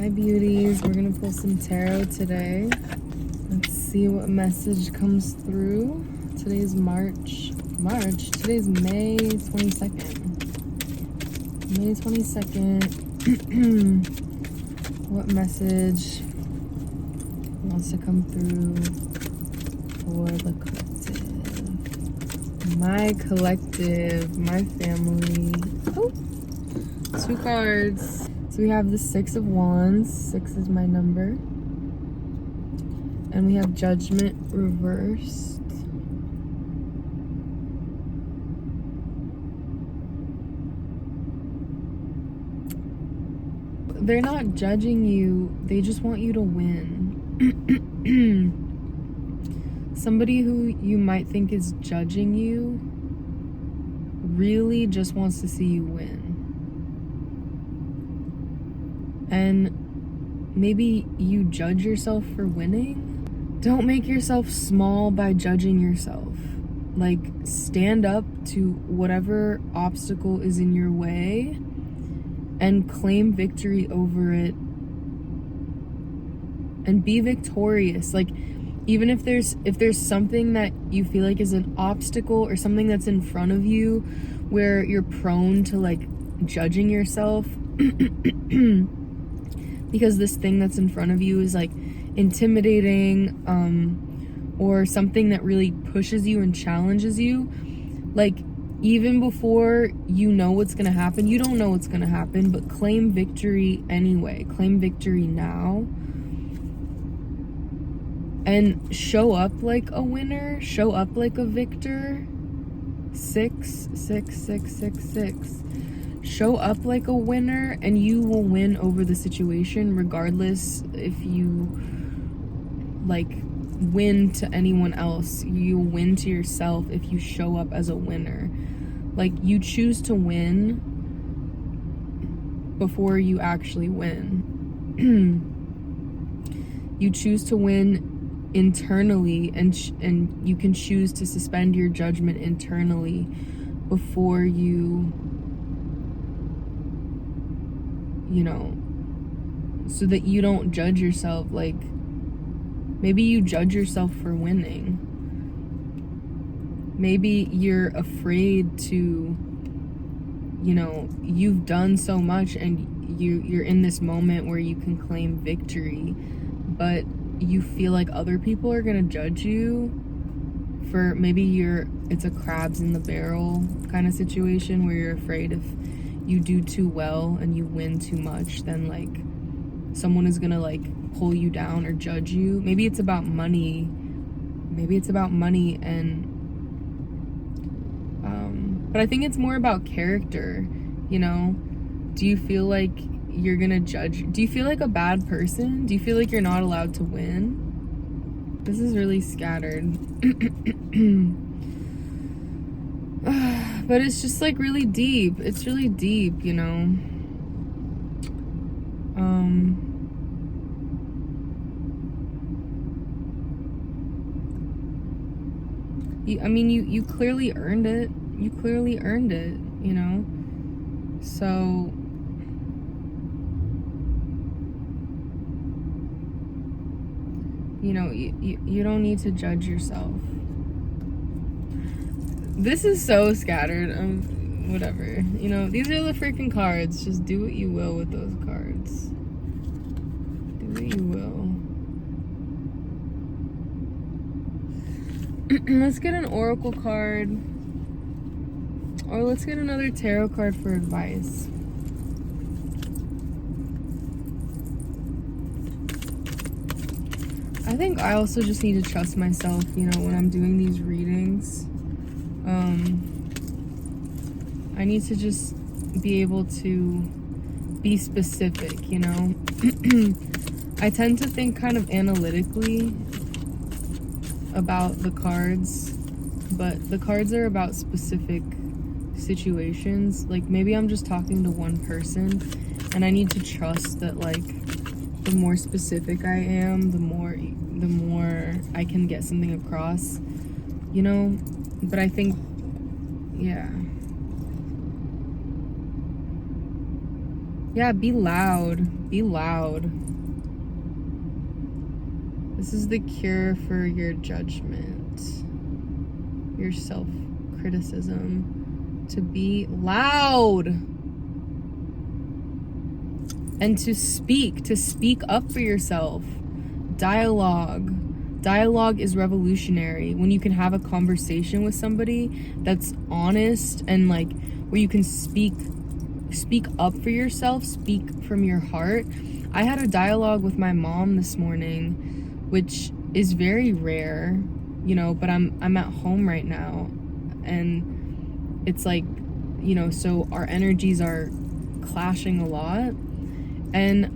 Hi beauties, we're gonna pull some tarot today. Let's see what message comes through. Today's today's May 22nd. May 22nd. What message wants to come through for the collective, my family. Oh, 2 cards. So we have the 6 of Wands. 6 is my number. And we have Judgment reversed. They're not judging you. They just want you to win. Somebody who you might think is judging you really just wants to see you win. And maybe you judge yourself for winning. Don't make yourself small by judging yourself. Like, stand up to whatever obstacle is in your way and claim victory over it and be victorious. Like, even if there's something that you feel like is an obstacle or something that's in front of you where you're prone to like judging yourself because this thing that's in front of you is like intimidating, or something that really pushes you and challenges you, like, even before you know what's gonna happen, you don't know what's gonna happen, but claim victory anyway. Claim victory now. And show up like a winner. Show up like a victor. 6, 6, 6, 6, 6. Show up like a winner and you will win over the situation, regardless if you like win to anyone else. You win to yourself if you show up as a winner. Like, you choose to win before you actually win. You choose to win internally, and you can choose to suspend your judgment internally before you know, so that you don't judge yourself. Like, maybe you judge yourself for winning. Maybe you're afraid to, you know, you've done so much and you're in this moment where you can claim victory, but you feel like other people are gonna judge you for, maybe it's a crabs in the barrel kind of situation where you're afraid if you do too well and you win too much, then like someone is gonna like pull you down or judge you. Maybe it's about money. And but I think it's more about character, you know? Do you feel like you're gonna judge? Do you feel like a bad person? Do you feel like you're not allowed to win? This is really scattered. But it's just like really deep. It's really deep, you know? You clearly earned it. You clearly earned it, you know? So you know, you don't need to judge yourself. This is so scattered. Whatever. You know, these are the freaking cards. Just do what you will with those cards. Do what you will. Let's get an oracle card. Or let's get another tarot card for advice. I think I also just need to trust myself, you know, when I'm doing these readings. I need to just be able to be specific, you know. I tend to think kind of analytically about the cards, but the cards are about specific situations. Like, maybe I'm just talking to one person and I need to trust that, like, the more specific I am, the more I can get something across, you know? But I think, yeah. Yeah, be loud. Be loud. This is the cure for your judgment, your self-criticism. To be loud. And to speak up for yourself. Dialogue. Dialogue is revolutionary. When you can have a conversation with somebody that's honest and like where you can speak up for yourself, speak from your heart. I had a dialogue with my mom this morning, which is very rare, you know, but I'm at home right now, and it's like, you know, so our energies are clashing a lot, and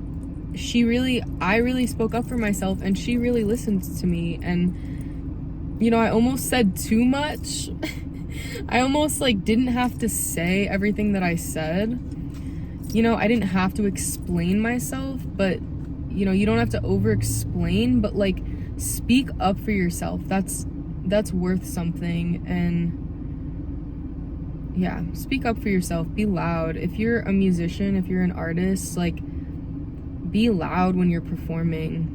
I really spoke up for myself, and she really listened to me. And you know, I almost said too much. I almost like didn't have to say everything that I said. You know, I didn't have to explain myself, but you know, you don't have to over explain, but like speak up for yourself. That's worth something. And yeah, speak up for yourself. Be loud. If you're a musician, if you're an artist, like be loud when you're performing.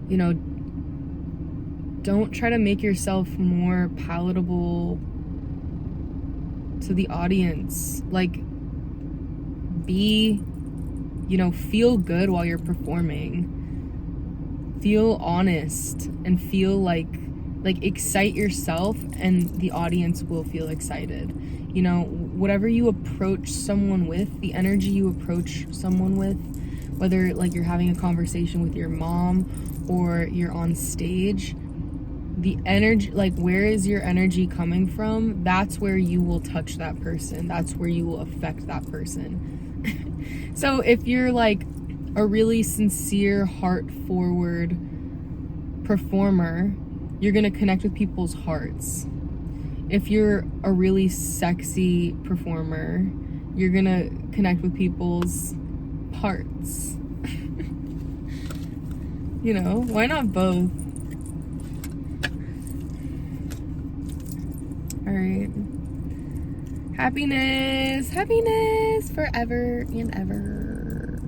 You know, don't try to make yourself more palatable to the audience. Like, be, you know, feel good while you're performing. Feel honest and feel like excite yourself, and the audience will feel excited. You know, whatever you approach someone with, the energy you approach someone with, whether like you're having a conversation with your mom or you're on stage, the energy, like where is your energy coming from? That's where you will touch that person. That's where you will affect that person. So if you're like a really sincere, heart forward performer, you're gonna connect with people's hearts. If you're a really sexy performer, you're gonna connect with people's parts. You know, why not both? All right. Happiness forever and ever.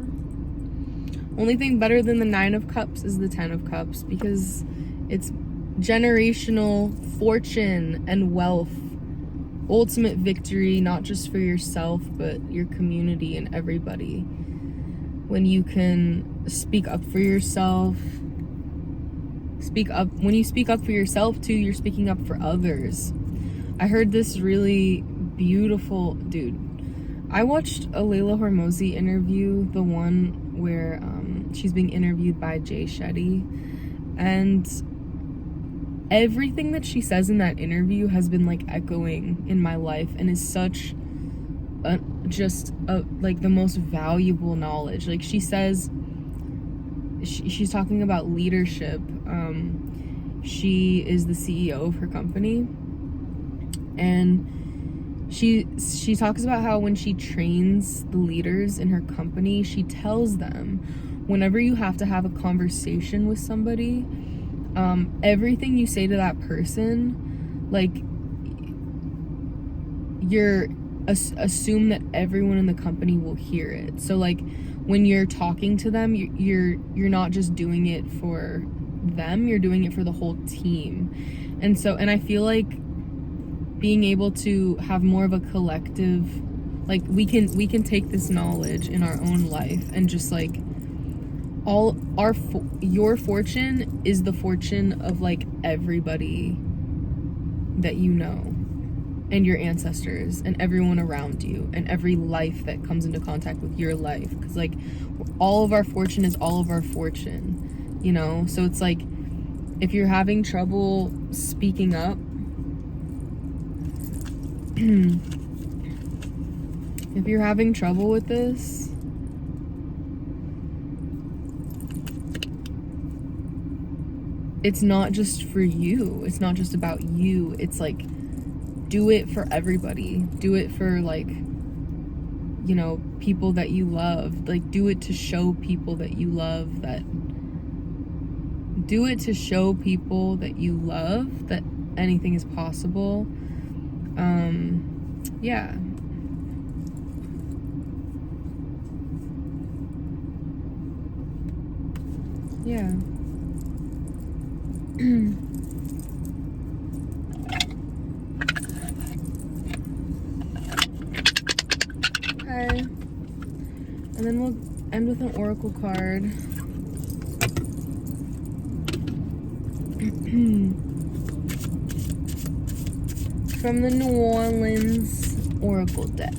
Only thing better than the 9 of Cups is the 10 of Cups, because it's generational fortune and wealth. Ultimate victory, not just for yourself, but your community and everybody. When you can speak up for yourself, when you speak up for yourself too, you're speaking up for others. I heard this really beautiful, dude, I watched a Layla Hormozi interview, the one where she's being interviewed by Jay Shetty, and everything that she says in that interview has been like echoing in my life, and is such like the most valuable knowledge. Like she says, she's talking about leadership. She is the CEO of her company, and she talks about how when she trains the leaders in her company, she tells them, whenever you have to have a conversation with somebody, everything you say to that person, like, you're assume that everyone in the company will hear it. So like when you're talking to them, you're not just doing it for them, you're doing it for the whole team. And I feel like being able to have more of a collective, like we can take this knowledge in our own life and just like your fortune is the fortune of like everybody that you know, and your ancestors and everyone around you and every life that comes into contact with your life, because like all of our fortune is all of our fortune, you know. So it's like, if you're having trouble speaking up, if you're having trouble with this, it's not just for you, it's not just about you, it's like, do it for everybody. Do it for like, you know, people that you love. Like, do it to show people that you love that anything is possible. Yeah. Yeah. Okay. And then we'll end with an oracle card. From the New Orleans Oracle deck.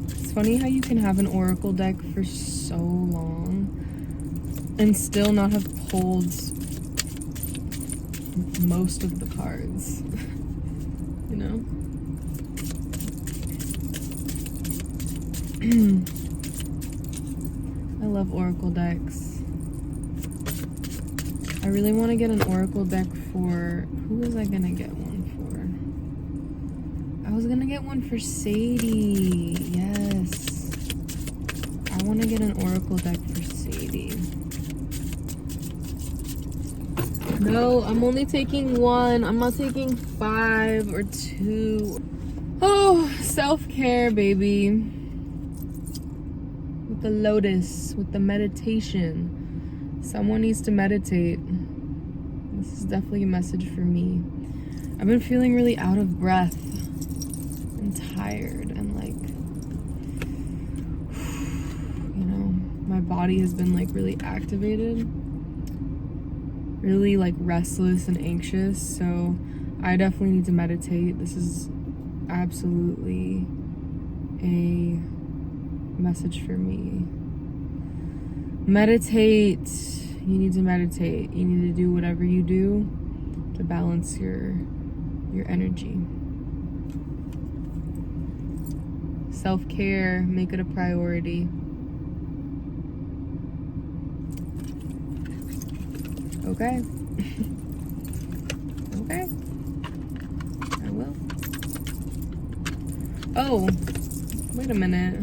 It's funny how you can have an oracle deck for so long and still not have pulled most of the cards. You know? I love oracle decks. I really want to get an oracle deck for... Who was I going to get one for? I was going to get one for Sadie. Yes. I want to get an oracle deck for Sadie. No, I'm only taking one. I'm not taking 5 or 2. Oh, self-care, baby. With the lotus, with the meditation. Someone needs to meditate. This is definitely a message for me. I've been feeling really out of breath and tired and like, you know, my body has been like really activated, really like restless and anxious. So I definitely need to meditate. This is absolutely a message for me. Meditate. You need to meditate. You need to do whatever you do to balance your energy. Self-care, make it a priority. Okay. Okay. I will. Oh, wait a minute.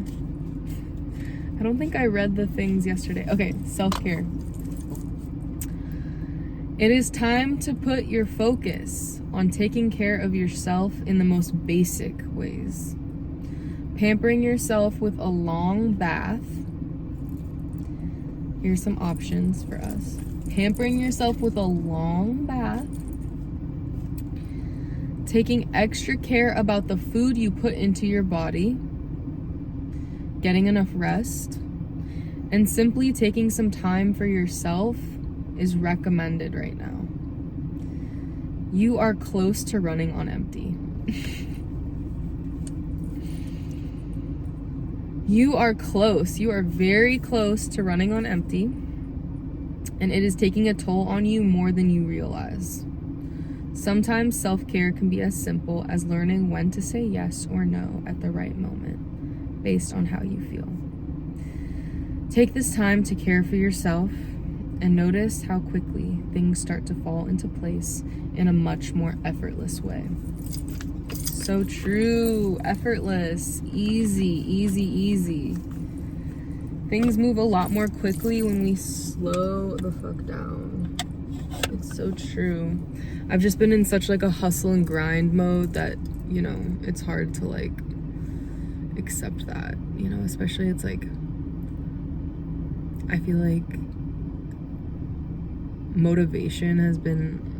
I don't think I read the things yesterday. Okay, self-care. It is time to put your focus on taking care of yourself in the most basic ways. Pampering yourself with a long bath. Here's some options for us. Pampering yourself with a long bath. Taking extra care about the food you put into your body. Getting enough rest, and simply taking some time for yourself is recommended right now. You are close to running on empty. You are close. You are very close to running on empty, and it is taking a toll on you more than you realize. Sometimes self-care can be as simple as learning when to say yes or no at the right moment, based on how you feel. Take this time to care for yourself and notice how quickly things start to fall into place in a much more effortless way. So true. Effortless. Easy, easy, easy. Things move a lot more quickly when we slow the fuck down. It's so true. I've just been in such like a hustle and grind mode that, you know, it's hard to like accept that, you know, especially it's like, I feel like motivation has been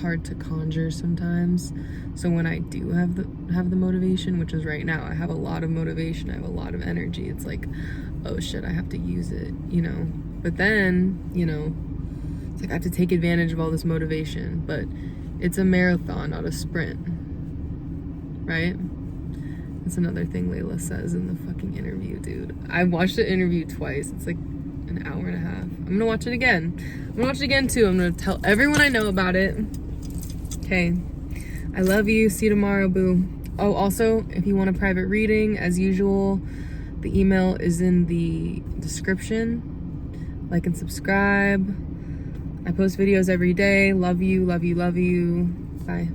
hard to conjure sometimes. So when I do have the motivation, which is right now, I have a lot of motivation, I have a lot of energy, it's like, oh shit, I have to use it, you know. But then, you know, it's like I have to take advantage of all this motivation, but it's a marathon, not a sprint, right? That's another thing Layla says in the fucking interview, dude. I watched the interview twice. It's like an hour and a half. I'm gonna watch it again. I'm gonna watch it again too. I'm gonna tell everyone I know about it. Okay. I love you. See you tomorrow, boo. Oh, also, if you want a private reading, as usual, the email is in the description. Like and subscribe. I post videos every day. Love you, love you, love you. Bye.